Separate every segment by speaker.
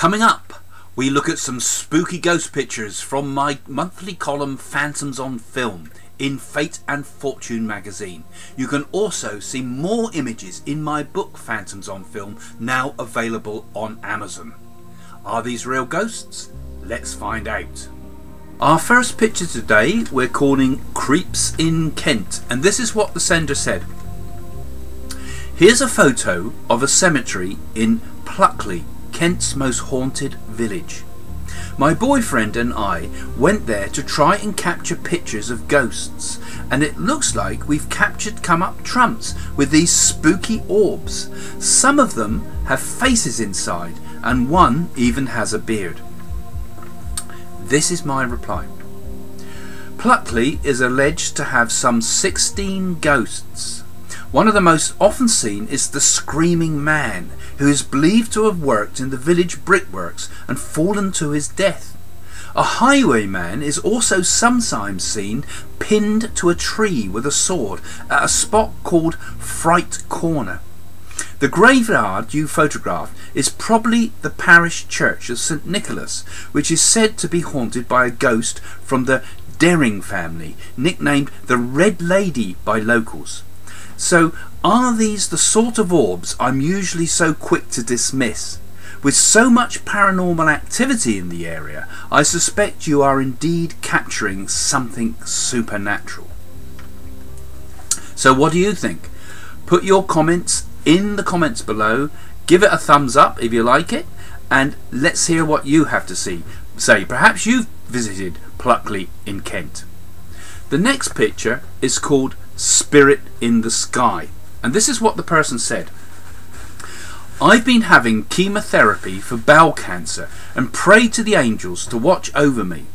Speaker 1: Coming up, we look at some spooky ghost pictures from my monthly column Phantoms on Film in Fate and Fortune magazine. You can also see more images in my book Phantoms on Film, now available on Amazon. Are these real ghosts? Let's find out. Our first picture today we're calling Creeps in Kent, and this is what the sender said. Here's a photo of a cemetery in Pluckley, Kent's most haunted village. My boyfriend and I went there to try and capture pictures of ghosts, and it looks like we've come up trumps with these spooky orbs. Some of them have faces inside, and one even has a beard. This is my reply. Pluckley is alleged to have some 16 ghosts. One of the most often seen is the Screaming Man, who is believed to have worked in the village brickworks and fallen to his death. A highwayman is also sometimes seen pinned to a tree with a sword at a spot called Fright Corner. The graveyard you photographed is probably the parish church of St. Nicholas, which is said to be haunted by a ghost from the Dering family, nicknamed the Red Lady by locals. So, are these the sort of orbs I'm usually so quick to dismiss? With so much paranormal activity in the area, I suspect you are indeed capturing something supernatural. So what do you think? Put your comments in the comments below, give it a thumbs up if you like it, and let's hear what you have to say. Perhaps you've visited Pluckley in Kent. The next picture is called Spirit in the Sky, and this is what the person said. I've been having chemotherapy for bowel cancer and prayed to the angels to watch over me.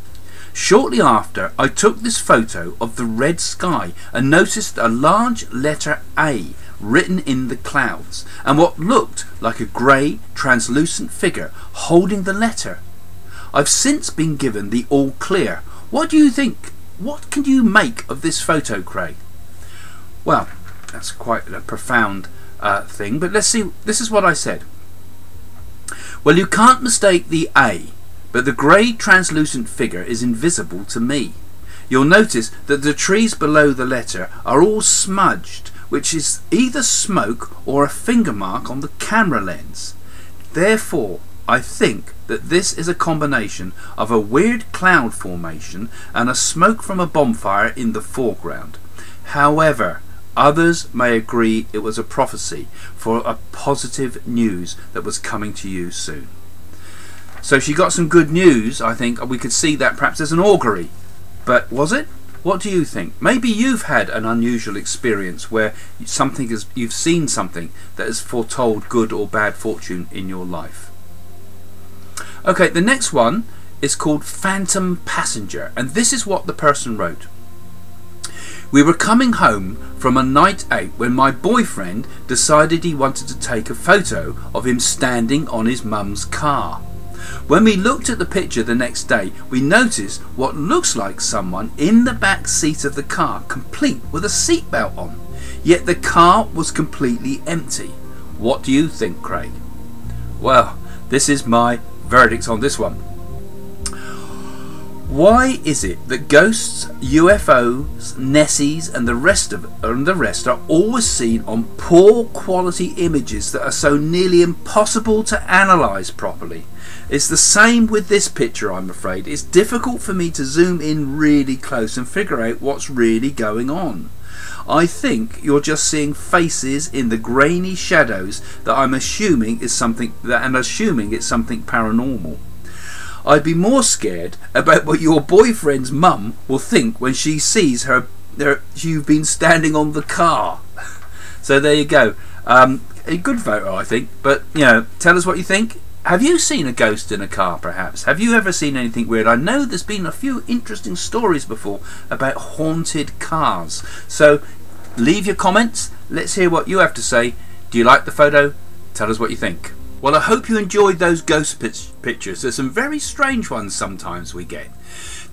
Speaker 1: Shortly after, I took this photo of the red sky and noticed a large letter A written in the clouds and what looked like a grey translucent figure holding the letter. I've since been given the all clear. What do you think? What can you make of this photo, Craig? Well, that's quite a profound thing, but let's see. This is what I said. Well, you can't mistake the A, but the grey translucent figure is invisible to me. You'll notice that the trees below the letter are all smudged, which is either smoke or a finger mark on the camera lens. Therefore, I think that this is a combination of a weird cloud formation and a smoke from a bonfire in the foreground. However, others may agree it was a prophecy for a positive news that was coming to you soon. So she got some good news. I think we could see that perhaps as an augury. But was it? What do you think? Maybe you've had an unusual experience where you've seen something that has foretold good or bad fortune in your life. Okay, the next one is called Phantom Passenger, and this is what the person wrote. We were coming home from a night out when my boyfriend decided he wanted to take a photo of him standing on his mum's car. When we looked at the picture the next day, we noticed what looks like someone in the back seat of the car, complete with a seatbelt on. Yet the car was completely empty. What do you think, Craig? Well, this is my verdict on this one. Why is it that ghosts, UFOs, Nessies and the rest are always seen on poor quality images that are so nearly impossible to analyse properly? It's the same with this picture, I'm afraid. It's difficult for me to zoom in really close and figure out what's really going on. I think you're just seeing faces in the grainy shadows that I'm assuming is something it's something paranormal. I'd be more scared about what your boyfriend's mum will think when she sees you've been standing on the car. So there you go. A good photo, I think. But tell us what you think. Have you seen a ghost in a car, perhaps? Have you ever seen anything weird? I know there's been a few interesting stories before about haunted cars. So leave your comments. Let's hear what you have to say. Do you like the photo? Tell us what you think. Well, I hope you enjoyed those ghost pictures. There's some very strange ones sometimes we get.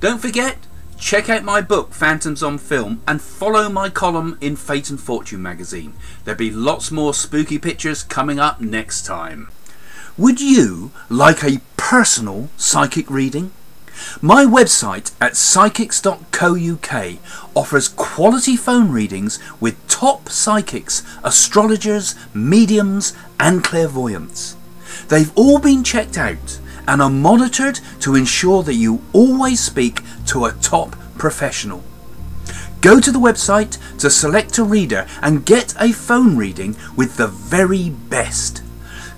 Speaker 1: Don't forget, check out my book, Phantoms on Film, and follow my column in Fate and Fortune magazine. There'll be lots more spooky pictures coming up next time. Would you like a personal psychic reading? My website at psychics.co.uk offers quality phone readings with top psychics, astrologers, mediums and clairvoyants. They've all been checked out and are monitored to ensure that you always speak to a top professional. Go to the website to select a reader and get a phone reading with the very best.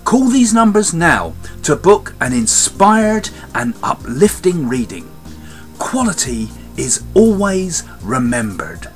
Speaker 1: Call these numbers now to book an inspired and uplifting reading. Quality is always remembered.